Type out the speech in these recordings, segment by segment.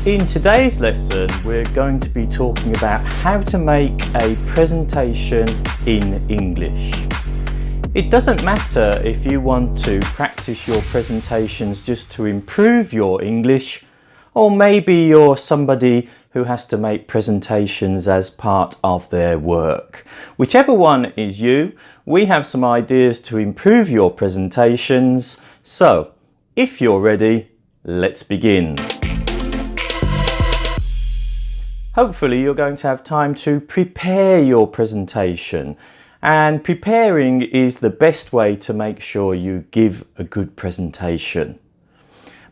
In today's lesson, we're going to be talking about how to make a presentation in English. It doesn't matter if you want to practice your presentations just to improve your English, or maybe you're somebody who has to make presentations as part of their work. Whichever one is you, we have some ideas to improve your presentations. So, if you're ready, let's begin. Hopefully you're going to have time to prepare your presentation, and preparing is the best way to make sure you give a good presentation.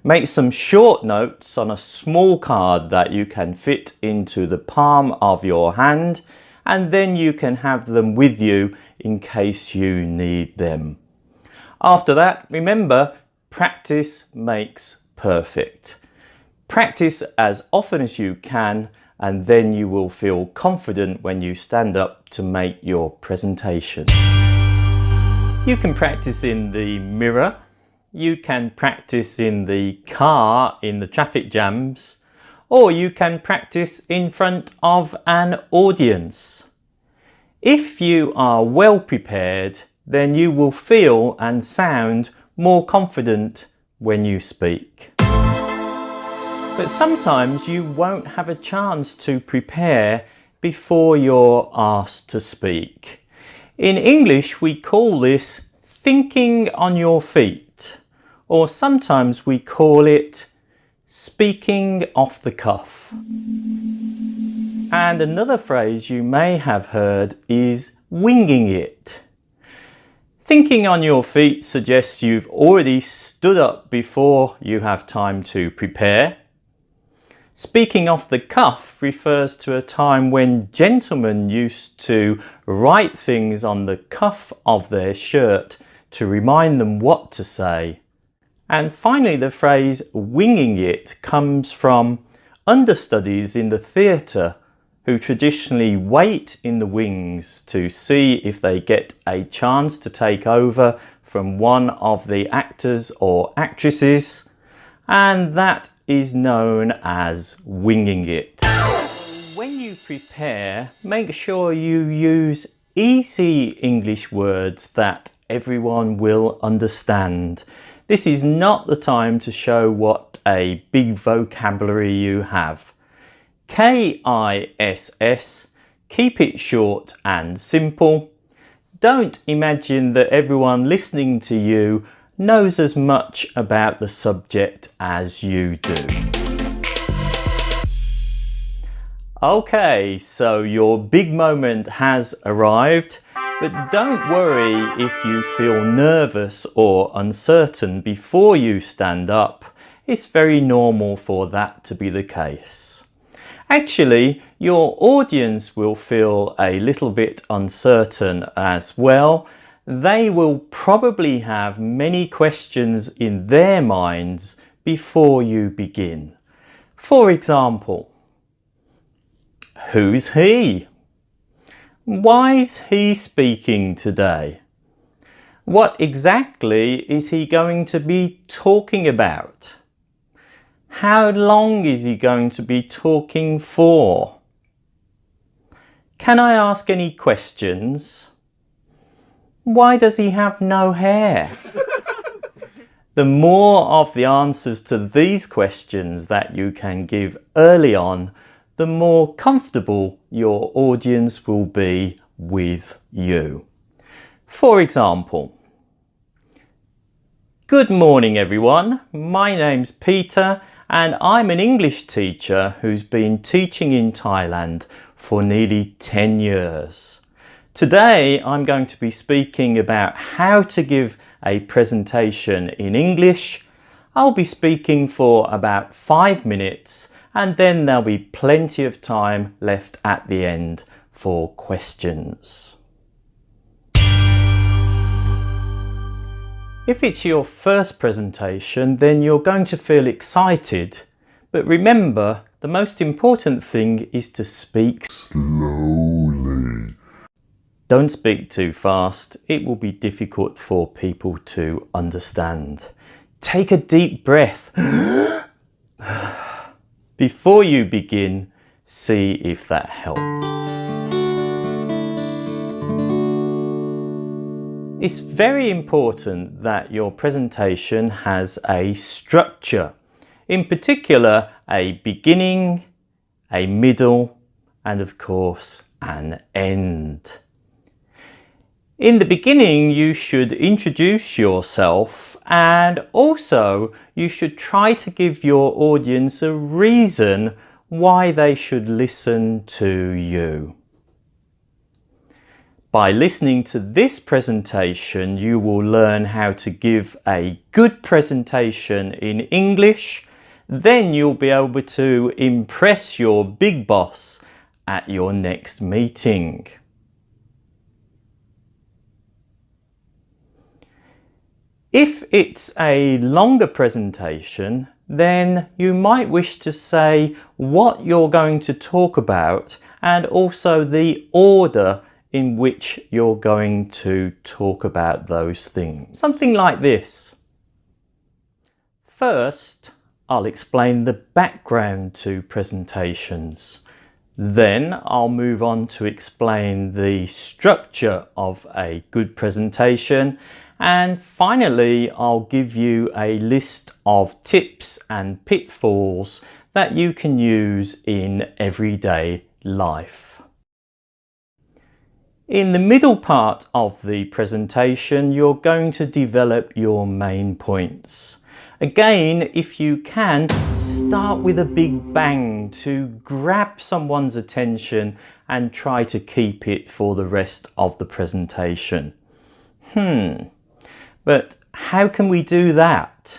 Make some short notes on a small card that you can fit into the palm of your hand, and then you can have them with you in case you need them. After that, remember, practice makes perfect. Practice as often as you can, and then you will feel confident when you stand up to make your presentation. You can practice in the mirror, you can practice in the car in the traffic jams, or you can practice in front of an audience. If you are well prepared, then you will feel and sound more confident when you speak. But sometimes you won't have a chance to prepare before you're asked to speak. In English, we call this thinking on your feet, or sometimes we call it speaking off the cuff. And another phrase you may have heard is winging it. Thinking on your feet suggests you've already stood up before you have time to prepare. Speaking off the cuff refers to a time when gentlemen used to write things on the cuff of their shirt to remind them what to say. And finally, the phrase winging it comes from understudies in the theatre who traditionally wait in the wings to see if they get a chance to take over from one of the actors or actresses, and that is known as winging it. When you prepare, make sure you use easy English words that everyone will understand. This is not the time to show what a big vocabulary you have. KISS, keep it short and simple. Don't imagine that everyone listening to you knows as much about the subject as you do. Okay, so your big moment has arrived, but don't worry if you feel nervous or uncertain before you stand up. It's very normal for that to be the case. Actually, your audience will feel a little bit uncertain as well. They will probably have many questions in their minds before you begin. For example, who's he? Why is he speaking today? What exactly is he going to be talking about? How long is he going to be talking for? Can I ask any questions? Why does he have no hair? The more of the answers to these questions that you can give early on, the more comfortable your audience will be with you. For example, good morning everyone, my name's Peter and I'm an English teacher who's been teaching in Thailand for nearly 10 years. Today I'm going to be speaking about how to give a presentation in English. I'll be speaking for about 5 minutes and then there'll be plenty of time left at the end for questions. If it's your first presentation, then you're going to feel excited. But remember, the most important thing is to speak slowly. Don't speak too fast. It will be difficult for people to understand. Take a deep breath Before you begin, see if that helps. It's very important that your presentation has a structure. In particular, a beginning, a middle, and of course, an end. In the beginning, you should introduce yourself, and also you should try to give your audience a reason why they should listen to you. By listening to this presentation, you will learn how to give a good presentation in English. Then you'll be able to impress your big boss at your next meeting. If it's a longer presentation, then you might wish to say what you're going to talk about and also the order in which you're going to talk about those things. Something like this. First, I'll explain the background to presentations. Then I'll move on to explain the structure of a good presentation. And finally, I'll give you a list of tips and pitfalls that you can use in everyday life. In the middle part of the presentation, you're going to develop your main points. Again, if you can, start with a big bang to grab someone's attention and try to keep it for the rest of the presentation. But how can we do that?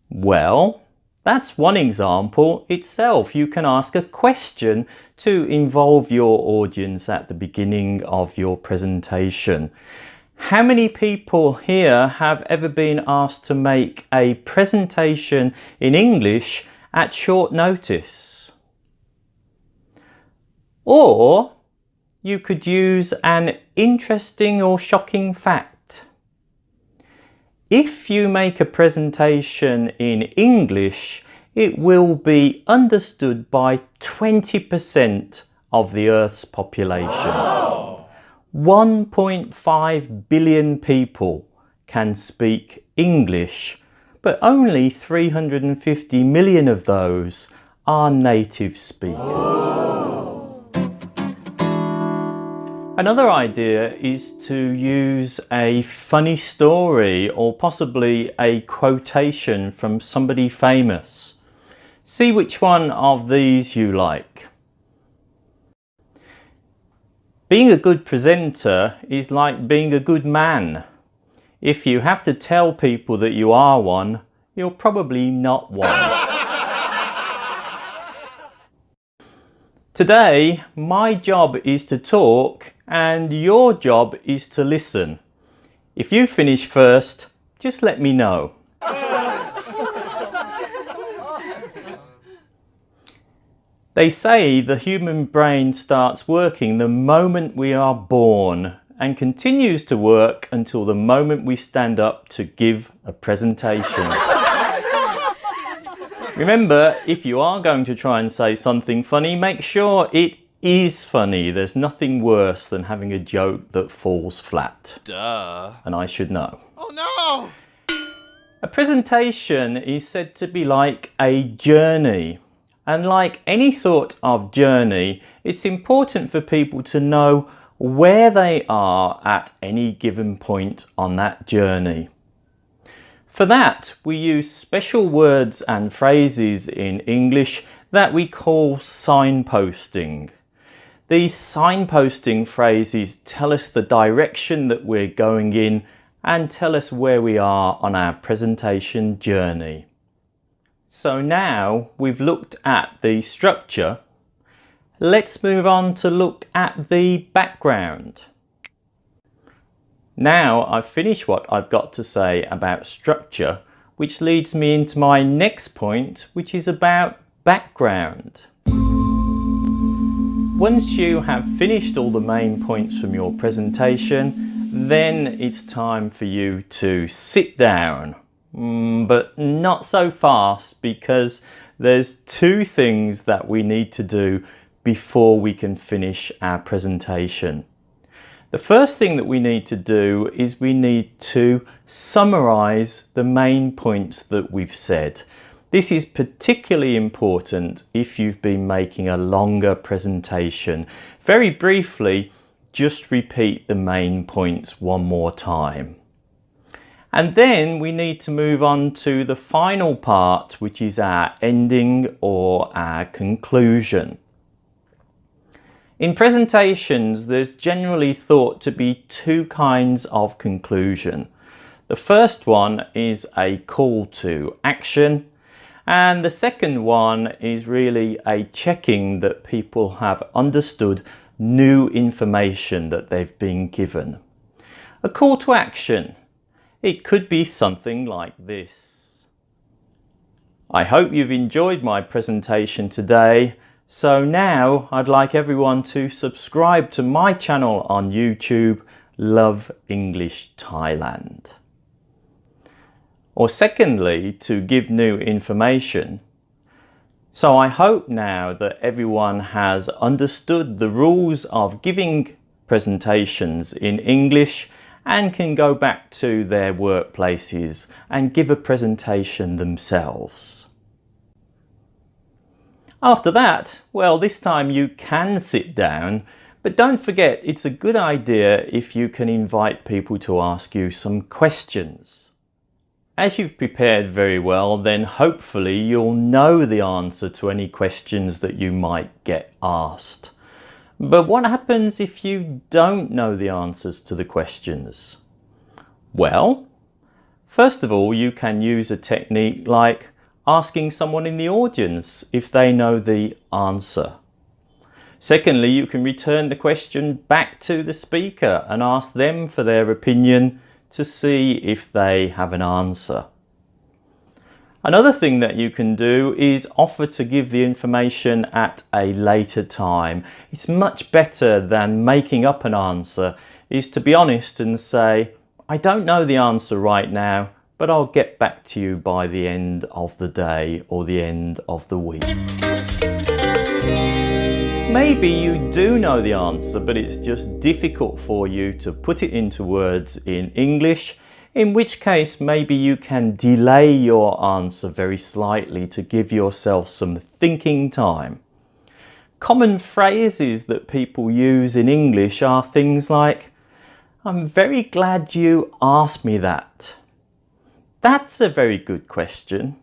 Well, that's one example itself. You can ask a question to involve your audience at the beginning of your presentation. How many people here have ever been asked to make a presentation in English at short notice? Or you could use an interesting or shocking fact. If you make a presentation in English, it will be understood by 20% of the Earth's population. 1.5 billion people can speak English, but only 350 million of those are native speakers. Another idea is to use a funny story or possibly a quotation from somebody famous. See which one of these you like. Being a good presenter is like being a good man. If you have to tell people that you are one, you're probably not one. Today, my job is to talk and your job is to listen. If you finish first, just let me know. They say the human brain starts working the moment we are born and continues to work until the moment we stand up to give a presentation. Remember, if you are going to try and say something funny, make sure it is funny. There's nothing worse than having a joke that falls flat. Duh. And I should know. Oh no! A presentation is said to be like a journey. And like any sort of journey, it's important for people to know where they are at any given point on that journey. For that, we use special words and phrases in English that we call signposting. These signposting phrases tell us the direction that we're going in and tell us where we are on our presentation journey. So now we've looked at the structure, let's move on to look at the background. Now I've finished what I've got to say about structure, which leads me into my next point, which is about background. Once you have finished all the main points from your presentation, then it's time for you to sit down. But not so fast, because there's two things that we need to do before we can finish our presentation. The first thing that we need to do is we need to summarize the main points that we've said. This is particularly important if you've been making a longer presentation. Very briefly, just repeat the main points one more time. And then we need to move on to the final part, which is our ending or our conclusion. In presentations, there's generally thought to be two kinds of conclusion. The first one is a call to action, and the second one is really a checking that people have understood new information that they've been given. A call to action. It could be something like this. I hope you've enjoyed my presentation today. So now I'd like everyone to subscribe to my channel on YouTube, Love English Thailand. Or secondly, to give new information. So I hope now that everyone has understood the rules of giving presentations in English and can go back to their workplaces and give a presentation themselves. After that, well, this time you can sit down, but don't forget it's a good idea if you can invite people to ask you some questions. As you've prepared very well, then hopefully you'll know the answer to any questions that you might get asked. But what happens if you don't know the answers to the questions? Well, first of all, you can use a technique like asking someone in the audience if they know the answer. Secondly, you can return the question back to the speaker and ask them for their opinion to see if they have an answer. Another thing that you can do is offer to give the information at a later time. It's much better than making up an answer, is to be honest and say, I don't know the answer right now, but I'll get back to you by the end of the day or the end of the week. Maybe you do know the answer, but it's just difficult for you to put it into words in English, in which case maybe you can delay your answer very slightly to give yourself some thinking time. Common phrases that people use in English are things like, I'm very glad you asked me that. That's a very good question.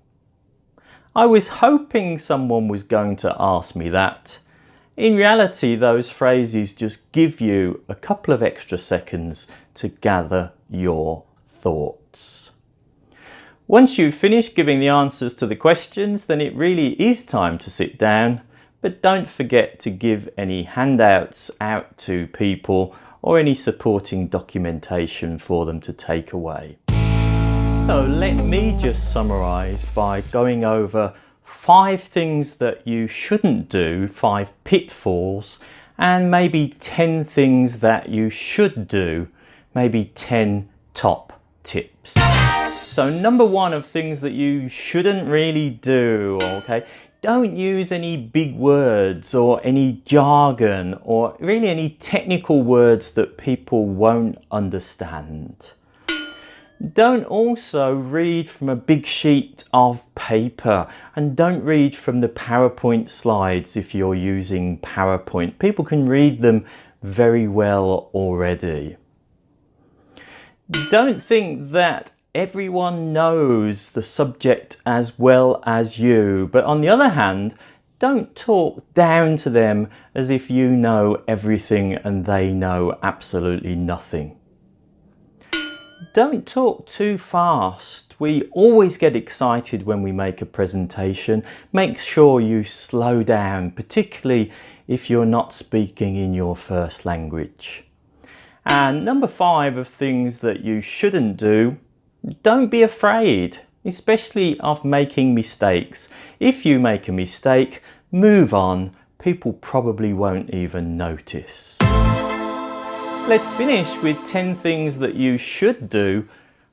I was hoping someone was going to ask me that. In reality, those phrases just give you a couple of extra seconds to gather your thoughts. Once you've finished giving the answers to the questions, then it really is time to sit down, but don't forget to give any handouts out to people or any supporting documentation for them to take away. So let me just summarize by going over 5 things that you shouldn't do, 5 pitfalls, and maybe 10 things that you should do, maybe 10 top tips. So number 1 of things that you shouldn't really do, okay? Don't use any big words or any jargon or really any technical words that people won't understand. Don't also read from a big sheet of paper, and don't read from the PowerPoint slides if you're using PowerPoint. People can read them very well already. Don't think that everyone knows the subject as well as you, but on the other hand, don't talk down to them as if you know everything and they know absolutely nothing. Don't talk too fast. We always get excited when we make a presentation. Make sure you slow down, particularly if you're not speaking in your first language. And number 5 of things that you shouldn't do, don't be afraid, especially of making mistakes. If you make a mistake, move on. People probably won't even notice. Let's finish with 10 things that you should do.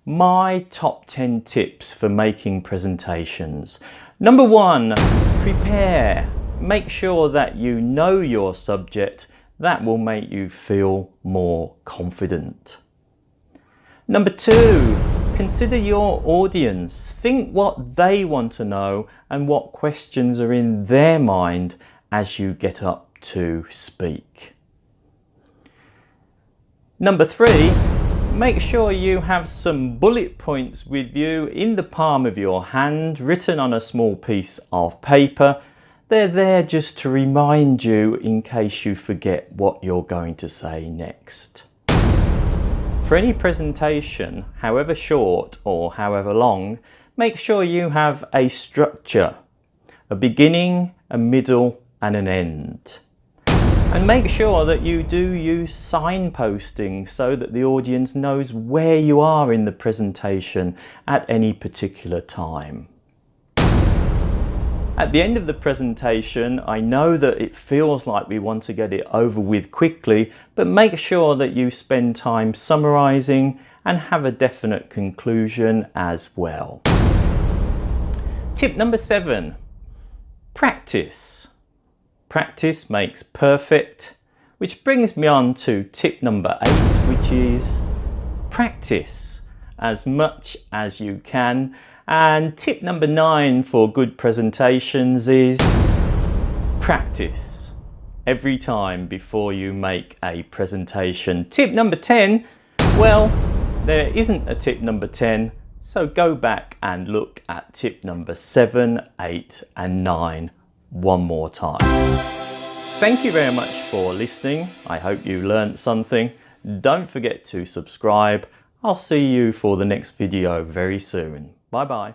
My top 10 tips for making presentations. Number 1, prepare. Make sure that you know your subject. That will make you feel more confident. Number 2, consider your audience. Think what they want to know and what questions are in their mind as you get up to speak. Number 3, make sure you have some bullet points with you in the palm of your hand, written on a small piece of paper. They're there just to remind you in case you forget what you're going to say next. For any presentation, however short or however long, make sure you have a structure, a beginning, a middle, and an end. And make sure that you do use signposting so that the audience knows where you are in the presentation at any particular time. At the end of the presentation, I know that it feels like we want to get it over with quickly, but make sure that you spend time summarising and have a definite conclusion as well. Tip number 7, practice. Practice makes perfect, which brings me on to tip number 8, which is practice as much as you can. And tip number 9 for good presentations is practice every time before you make a presentation. Tip number 10, well, there isn't a tip number 10, so go back and look at tip number 7, 8 and 9 one more time. Thank you very much for listening. I hope you learned something. Don't forget to subscribe. I'll see you for the next video very soon. Bye bye.